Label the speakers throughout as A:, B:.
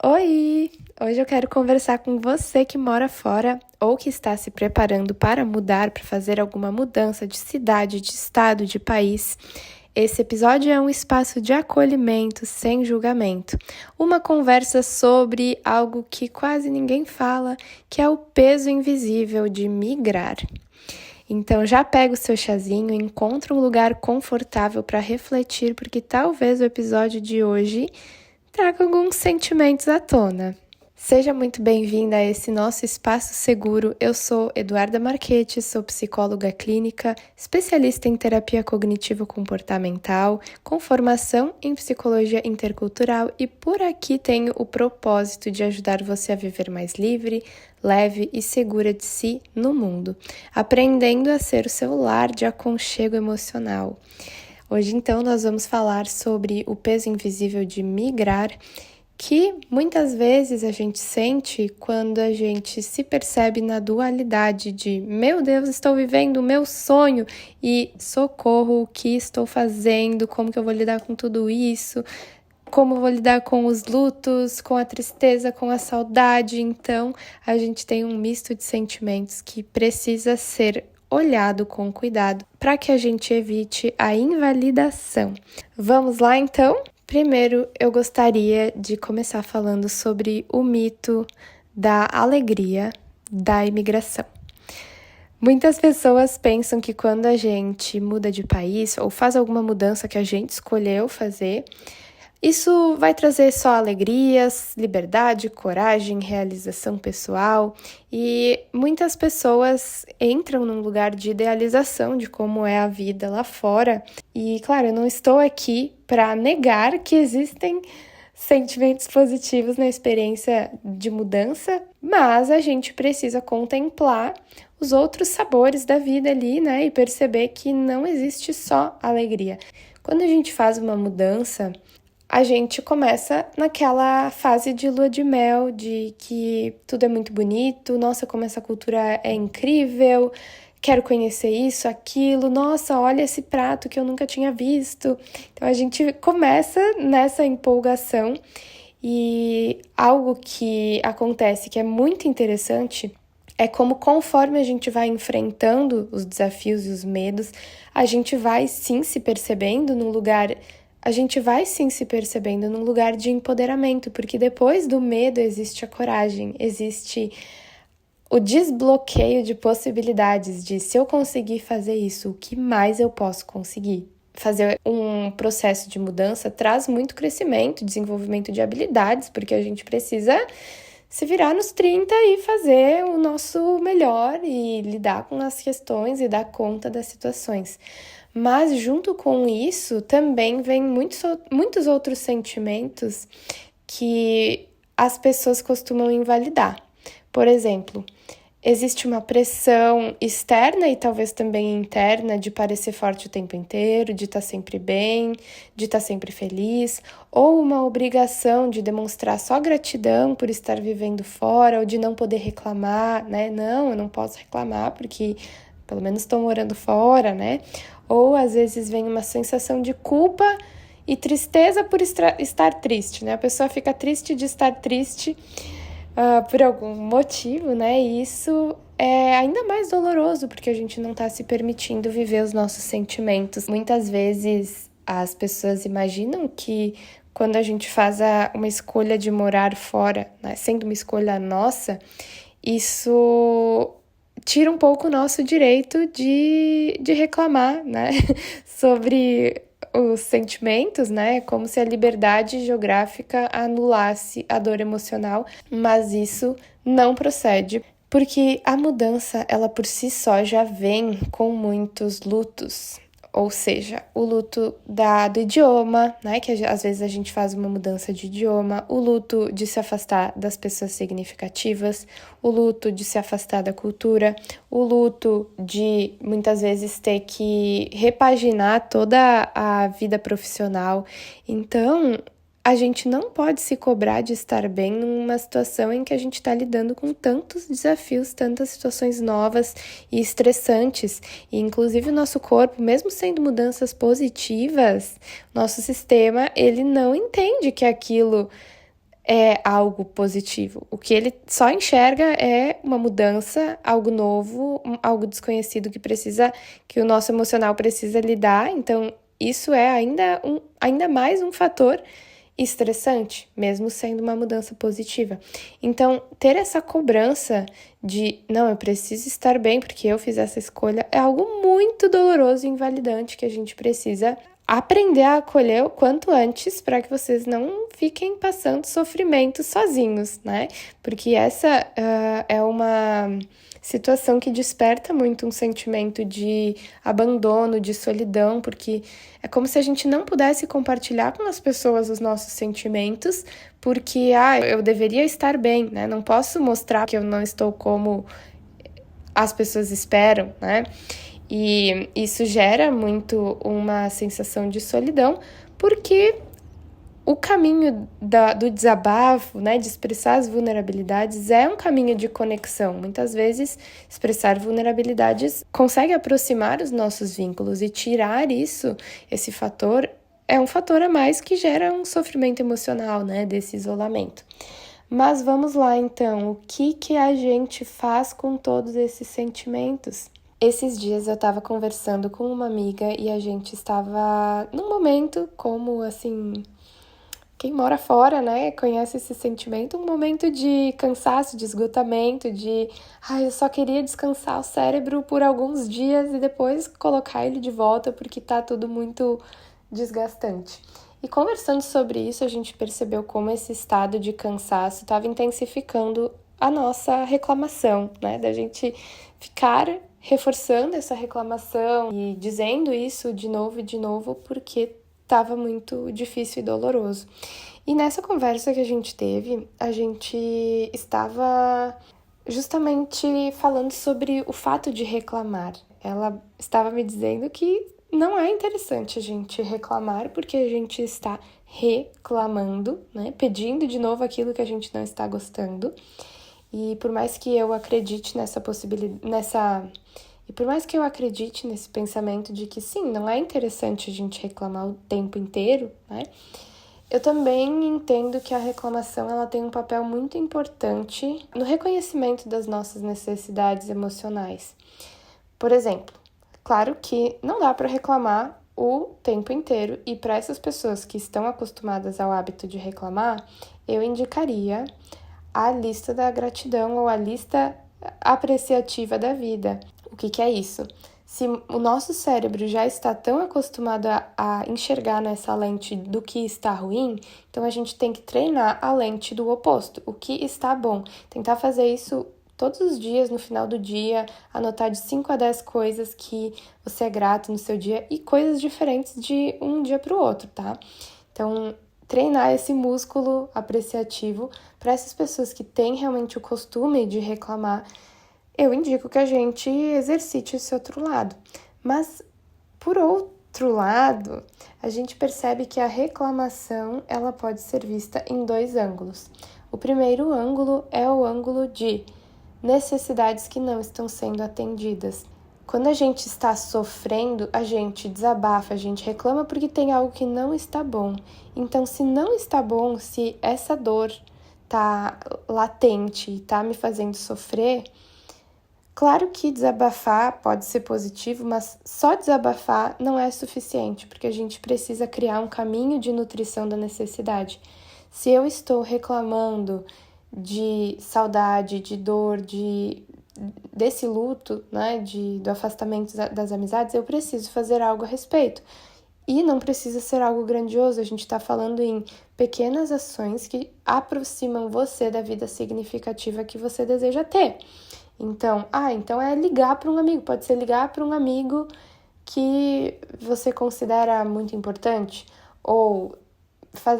A: Oi! Hoje eu quero conversar com você que mora fora ou que está se preparando para mudar, para fazer alguma mudança de cidade, de estado, de país. Esse episódio é um espaço de acolhimento sem julgamento. Uma conversa sobre algo que quase ninguém fala, que é o peso invisível de migrar. Então já pega o seu chazinho, encontra um lugar confortável para refletir, porque talvez o episódio de hoje traga alguns sentimentos à tona. Seja muito bem-vinda a esse nosso espaço seguro. Eu sou Eduarda Marchetti, sou psicóloga clínica, especialista em terapia cognitivo-comportamental, com formação em psicologia intercultural e por aqui tenho o propósito de ajudar você a viver mais livre, leve e segura de si no mundo, aprendendo a ser o seu lar de aconchego emocional. Hoje, então, nós vamos falar sobre o peso invisível de migrar, que muitas vezes a gente sente quando a gente se percebe na dualidade de meu Deus, estou vivendo o meu sonho e socorro, o que estou fazendo, como que eu vou lidar com tudo isso, como eu vou lidar com os lutos, com a tristeza, com a saudade. Então, a gente tem um misto de sentimentos que precisa ser olhado com cuidado para que a gente evite a invalidação. Vamos lá, então? Primeiro, eu gostaria de começar falando sobre o mito da alegria da imigração. Muitas pessoas pensam que quando a gente muda de país ou faz alguma mudança que a gente escolheu fazer, isso vai trazer só alegrias, liberdade, coragem, realização pessoal e muitas pessoas entram num lugar de idealização de como é a vida lá fora. E, claro, eu não estou aqui para negar que existem sentimentos positivos na experiência de mudança, mas a gente precisa contemplar os outros sabores da vida ali, né? E perceber que não existe só alegria. Quando a gente faz uma mudança, a gente começa naquela fase de lua de mel, de que tudo é muito bonito, nossa, como essa cultura é incrível, quero conhecer isso, aquilo, nossa, olha esse prato que eu nunca tinha visto. Então a gente começa nessa empolgação e algo que acontece que é muito interessante é como conforme a gente vai enfrentando os desafios e os medos, a gente vai sim se percebendo num lugar... A gente vai sim se percebendo num lugar de empoderamento, porque depois do medo existe a coragem, existe o desbloqueio de possibilidades de se eu conseguir fazer isso, o que mais eu posso conseguir? Fazer um processo de mudança traz muito crescimento, desenvolvimento de habilidades, porque a gente precisa se virar nos 30 e fazer o nosso melhor e lidar com as questões e dar conta das situações. Mas junto com isso também vem muitos outros sentimentos que as pessoas costumam invalidar. Por exemplo, existe uma pressão externa e talvez também interna de parecer forte o tempo inteiro, de estar sempre bem, de estar sempre feliz, ou uma obrigação de demonstrar só gratidão por estar vivendo fora, ou de não poder reclamar, né? Não, eu não posso reclamar porque pelo menos estou morando fora, né? Ou às vezes vem uma sensação de culpa e tristeza por estar triste, né? A pessoa fica triste de estar triste por algum motivo, né? E isso é ainda mais doloroso porque a gente não está se permitindo viver os nossos sentimentos. Muitas vezes as pessoas imaginam que quando a gente faz uma escolha de morar fora, né? Sendo uma escolha nossa, isso tira um pouco o nosso direito de reclamar, né? Sobre os sentimentos, né? Como se a liberdade geográfica anulasse a dor emocional, mas isso não procede, porque a mudança, ela por si só já vem com muitos lutos. Ou seja, o luto do idioma, né? Que às vezes a gente faz uma mudança de idioma, o luto de se afastar das pessoas significativas, o luto de se afastar da cultura, o luto de muitas vezes ter que repaginar toda a vida profissional. Então, a gente não pode se cobrar de estar bem numa situação em que a gente está lidando com tantos desafios, tantas situações novas e estressantes. E, inclusive, o nosso corpo, mesmo sendo mudanças positivas, nosso sistema, ele não entende que aquilo é algo positivo. O que ele só enxerga é uma mudança, algo novo, algo desconhecido que o nosso emocional precisa lidar. Então, isso é ainda mais um fator estressante, mesmo sendo uma mudança positiva. Então, ter essa cobrança de, não, eu preciso estar bem porque eu fiz essa escolha, é algo muito doloroso e invalidante que a gente precisa aprender a acolher o quanto antes para que vocês não fiquem passando sofrimento sozinhos, né? Porque essa é uma situação que desperta muito um sentimento de abandono, de solidão, porque é como se a gente não pudesse compartilhar com as pessoas os nossos sentimentos, porque eu deveria estar bem, né? Não posso mostrar que eu não estou como as pessoas esperam, né? E isso gera muito uma sensação de solidão, porque o caminho do desabafo, né, de expressar as vulnerabilidades, é um caminho de conexão. Muitas vezes, expressar vulnerabilidades consegue aproximar os nossos vínculos e tirar esse fator, é um fator a mais que gera um sofrimento emocional, né, desse isolamento. Mas vamos lá, então, o que a gente faz com todos esses sentimentos? Esses dias eu estava conversando com uma amiga e a gente estava num momento como, assim, quem mora fora, né, conhece esse sentimento, um momento de cansaço, de esgotamento, eu só queria descansar o cérebro por alguns dias e depois colocar ele de volta porque tá tudo muito desgastante. E conversando sobre isso, a gente percebeu como esse estado de cansaço estava intensificando a nossa reclamação, né, da gente ficar reforçando essa reclamação e dizendo isso de novo e de novo porque estava muito difícil e doloroso. E nessa conversa que a gente teve, a gente estava justamente falando sobre o fato de reclamar. Ela estava me dizendo que não é interessante a gente reclamar porque a gente está reclamando, né? Pedindo de novo aquilo que a gente não está gostando. E por mais que eu acredite nessa possibilidade, E por mais que eu acredite nesse pensamento de que sim, não é interessante a gente reclamar o tempo inteiro, né? Eu também entendo que a reclamação ela tem um papel muito importante no reconhecimento das nossas necessidades emocionais. Por exemplo, claro que não dá para reclamar o tempo inteiro e para essas pessoas que estão acostumadas ao hábito de reclamar, eu indicaria a lista da gratidão ou a lista apreciativa da vida. O que é isso? Se o nosso cérebro já está tão acostumado a enxergar nessa lente do que está ruim, então a gente tem que treinar a lente do oposto, o que está bom. Tentar fazer isso todos os dias, no final do dia, anotar de 5 a 10 coisas que você é grato no seu dia e coisas diferentes de um dia para o outro, tá? Então, treinar esse músculo apreciativo para essas pessoas que têm realmente o costume de reclamar, eu indico que a gente exercite esse outro lado. Mas, por outro lado, a gente percebe que a reclamação ela pode ser vista em 2 ângulos. O primeiro ângulo é o ângulo de necessidades que não estão sendo atendidas. Quando a gente está sofrendo, a gente desabafa, a gente reclama porque tem algo que não está bom. Então, se não está bom, se essa dor está latente e está me fazendo sofrer, claro que desabafar pode ser positivo, mas só desabafar não é suficiente, porque a gente precisa criar um caminho de nutrição da necessidade. Se eu estou reclamando de saudade, de dor, desse luto, né, do afastamento das amizades, eu preciso fazer algo a respeito. E não precisa ser algo grandioso, a gente está falando em pequenas ações que aproximam você da vida significativa que você deseja ter. Então é ligar para um amigo, pode ser ligar para um amigo que você considera muito importante, ou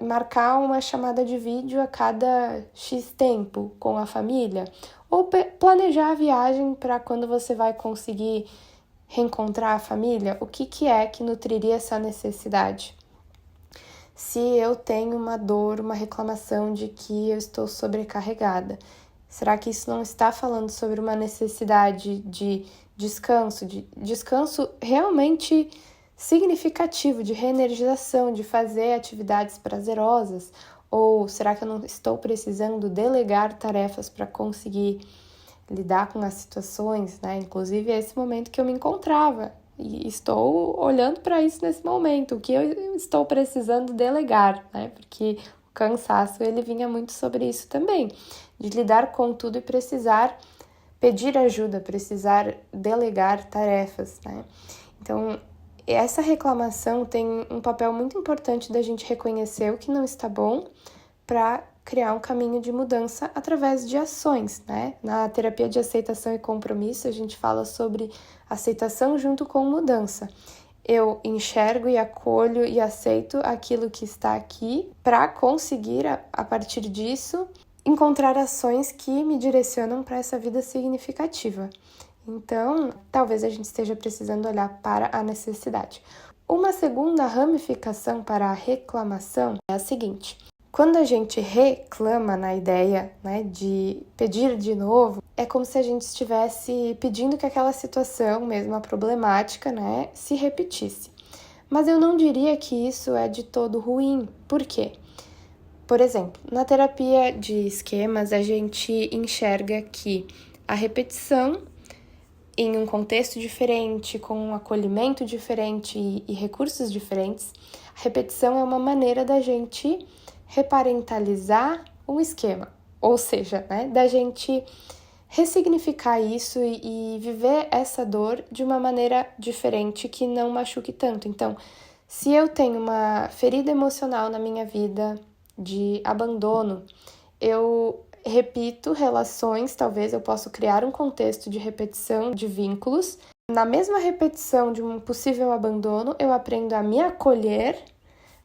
A: marcar uma chamada de vídeo a cada X tempo com a família, ou planejar a viagem para quando você vai conseguir reencontrar a família, o que é que nutriria essa necessidade? Se eu tenho uma dor, uma reclamação de que eu estou sobrecarregada, será que isso não está falando sobre uma necessidade de descanso realmente significativo, de reenergização, de fazer atividades prazerosas? Ou será que eu não estou precisando delegar tarefas para conseguir lidar com as situações, né? Inclusive, é esse momento que eu me encontrava. E estou olhando para isso nesse momento, o que eu estou precisando delegar, né? Porque o cansaço, ele vinha muito sobre isso também, de lidar com tudo e precisar pedir ajuda, precisar delegar tarefas, né? Então, essa reclamação tem um papel muito importante da gente reconhecer o que não está bom para criar um caminho de mudança através de ações, né? Na terapia de aceitação e compromisso, a gente fala sobre aceitação junto com mudança. Eu enxergo e acolho e aceito aquilo que está aqui para conseguir, a partir disso, encontrar ações que me direcionam para essa vida significativa. Então, talvez a gente esteja precisando olhar para a necessidade. Uma segunda ramificação para a reclamação é a seguinte: quando a gente reclama na ideia, né, de pedir de novo, é como se a gente estivesse pedindo que aquela situação, mesmo a problemática, né, se repetisse. Mas eu não diria que isso é de todo ruim. Por quê? Por exemplo, na terapia de esquemas, a gente enxerga que a repetição em um contexto diferente, com um acolhimento diferente e recursos diferentes, a repetição é uma maneira da gente reparentalizar um esquema, ou seja, né, da gente ressignificar isso e viver essa dor de uma maneira diferente que não machuque tanto. Então, se eu tenho uma ferida emocional na minha vida de abandono, eu repito relações, talvez eu possa criar um contexto de repetição de vínculos. Na mesma repetição de um possível abandono, eu aprendo a me acolher,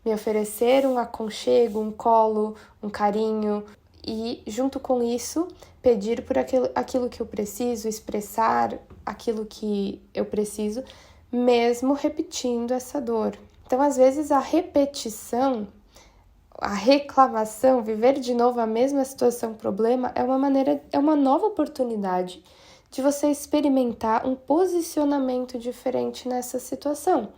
A: me oferecer um aconchego, um colo, um carinho e, junto com isso, pedir por aquilo que eu preciso, expressar aquilo que eu preciso, mesmo repetindo essa dor. Então, às vezes, a repetição, a reclamação, viver de novo a mesma situação, problema, é uma nova oportunidade de você experimentar um posicionamento diferente nessa situação,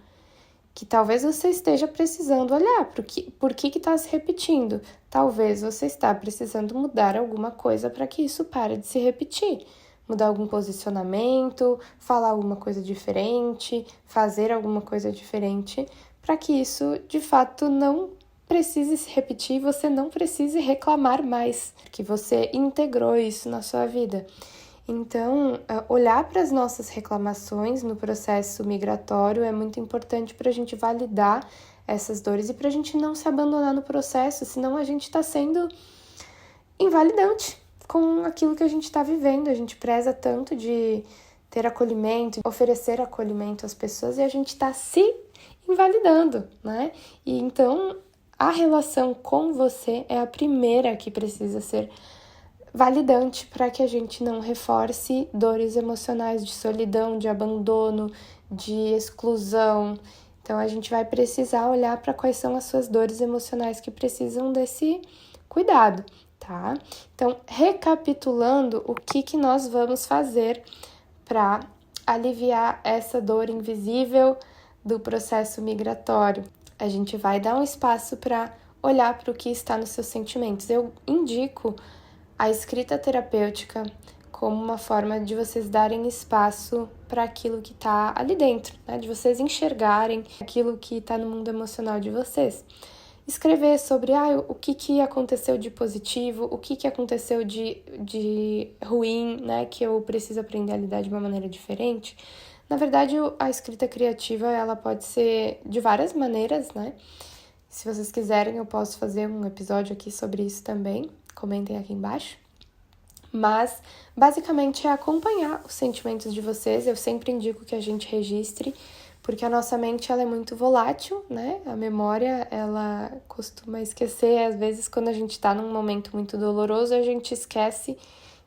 A: que talvez você esteja precisando olhar por que está se repetindo. Talvez você está precisando mudar alguma coisa para que isso pare de se repetir. Mudar algum posicionamento, falar alguma coisa diferente, fazer alguma coisa diferente, para que isso, de fato, não precise se repetir e você não precise reclamar mais, que você integrou isso na sua vida. Então, olhar para as nossas reclamações no processo migratório é muito importante para a gente validar essas dores e para a gente não se abandonar no processo, senão a gente está sendo invalidante com aquilo que a gente está vivendo. A gente preza tanto de ter acolhimento, oferecer acolhimento às pessoas e a gente está se invalidando, né? E então, a relação com você é a primeira que precisa ser validante para que a gente não reforce dores emocionais de solidão, de abandono, de exclusão. Então, a gente vai precisar olhar para quais são as suas dores emocionais que precisam desse cuidado, tá? Então, recapitulando, o que nós vamos fazer para aliviar essa dor invisível do processo migratório? A gente vai dar um espaço para olhar para o que está nos seus sentimentos. Eu indico a escrita terapêutica como uma forma de vocês darem espaço para aquilo que está ali dentro, né? De vocês enxergarem aquilo que está no mundo emocional de vocês. Escrever sobre o que aconteceu de positivo, o que aconteceu de ruim, né? Que eu preciso aprender a lidar de uma maneira diferente. Na verdade, a escrita criativa ela pode ser de várias maneiras, né? Se vocês quiserem, eu posso fazer um episódio aqui sobre isso também. Comentem aqui embaixo. Mas, basicamente, é acompanhar os sentimentos de vocês. Eu sempre indico que a gente registre, porque a nossa mente ela é muito volátil, né? A memória, ela costuma esquecer. Às vezes, quando a gente está num momento muito doloroso, a gente esquece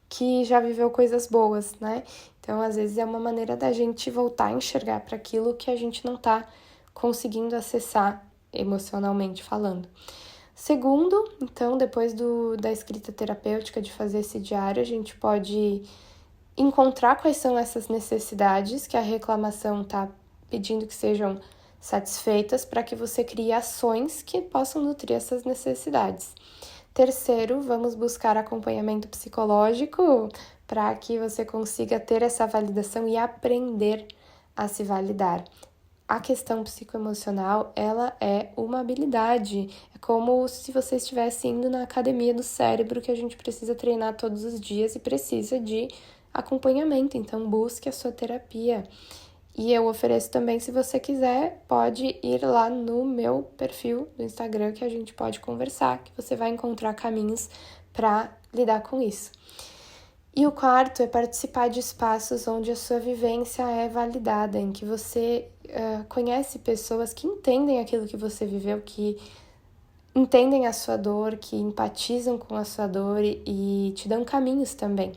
A: que já viveu coisas boas, né? Então, às vezes, é uma maneira da gente voltar a enxergar para aquilo que a gente não está conseguindo acessar emocionalmente falando. Segundo, então, depois da escrita terapêutica, de fazer esse diário, a gente pode encontrar quais são essas necessidades que a reclamação está pedindo que sejam satisfeitas para que você crie ações que possam nutrir essas necessidades. Terceiro, vamos buscar acompanhamento psicológico para que você consiga ter essa validação e aprender a se validar. A questão psicoemocional, ela é uma habilidade. É como se você estivesse indo na academia do cérebro, que a gente precisa treinar todos os dias e precisa de acompanhamento. Então, busque a sua terapia. E eu ofereço também, se você quiser, pode ir lá no meu perfil do Instagram, que a gente pode conversar, que você vai encontrar caminhos para lidar com isso. E o quarto é participar de espaços onde a sua vivência é validada, em que você conhece pessoas que entendem aquilo que você viveu, que entendem a sua dor, que empatizam com a sua dor e te dão caminhos também.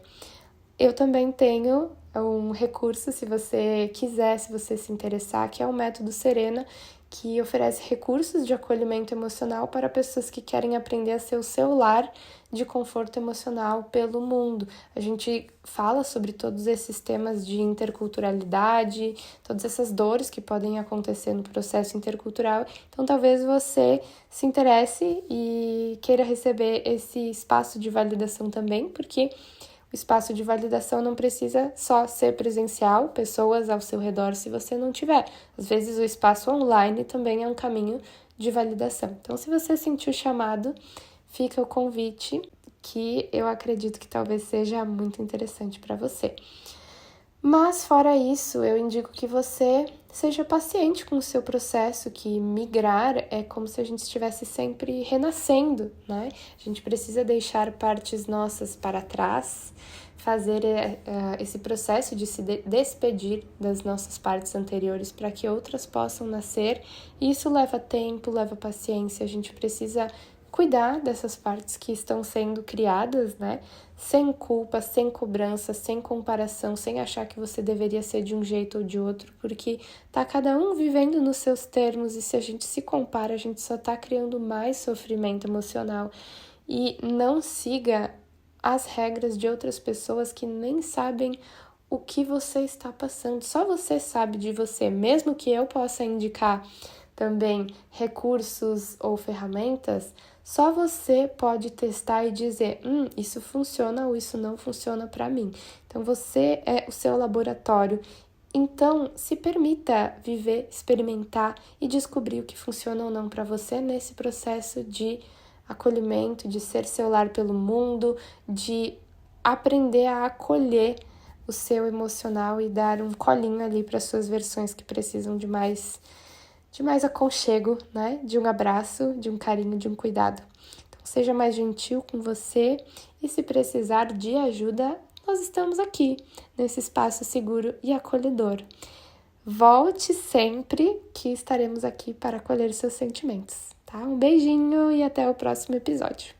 A: Eu também tenho um recurso, se você quiser, se você se interessar, que é o Método Serena, que oferece recursos de acolhimento emocional para pessoas que querem aprender a ser o seu lar de conforto emocional pelo mundo. A gente fala sobre todos esses temas de interculturalidade, todas essas dores que podem acontecer no processo intercultural. Então, talvez você se interesse e queira receber esse espaço de validação também, porque o espaço de validação não precisa só ser presencial, pessoas ao seu redor se você não tiver. Às vezes o espaço online também é um caminho de validação. Então, se você sentiu o chamado, fica o convite que eu acredito que talvez seja muito interessante para você. Mas, fora isso, eu indico que você seja paciente com o seu processo, que migrar é como se a gente estivesse sempre renascendo, né? A gente precisa deixar partes nossas para trás, fazer esse processo de se despedir das nossas partes anteriores para que outras possam nascer. E isso leva tempo, leva paciência, a gente precisa cuidar dessas partes que estão sendo criadas, né? Sem culpa, sem cobrança, sem comparação, sem achar que você deveria ser de um jeito ou de outro, porque tá cada um vivendo nos seus termos e se a gente se compara, a gente só tá criando mais sofrimento emocional. E não siga as regras de outras pessoas que nem sabem o que você está passando. Só você sabe de você, mesmo que eu possa indicar também recursos ou ferramentas, só você pode testar e dizer, isso funciona ou isso não funciona para mim. Então, você é o seu laboratório. Então, se permita viver, experimentar e descobrir o que funciona ou não para você nesse processo de acolhimento, de ser seu lar pelo mundo, de aprender a acolher o seu emocional e dar um colinho ali para suas versões que precisam de mais aconchego, né? De um abraço, de um carinho, de um cuidado. Então, seja mais gentil com você e se precisar de ajuda, nós estamos aqui, nesse espaço seguro e acolhedor. Volte sempre que estaremos aqui para acolher seus sentimentos, tá? Um beijinho e até o próximo episódio.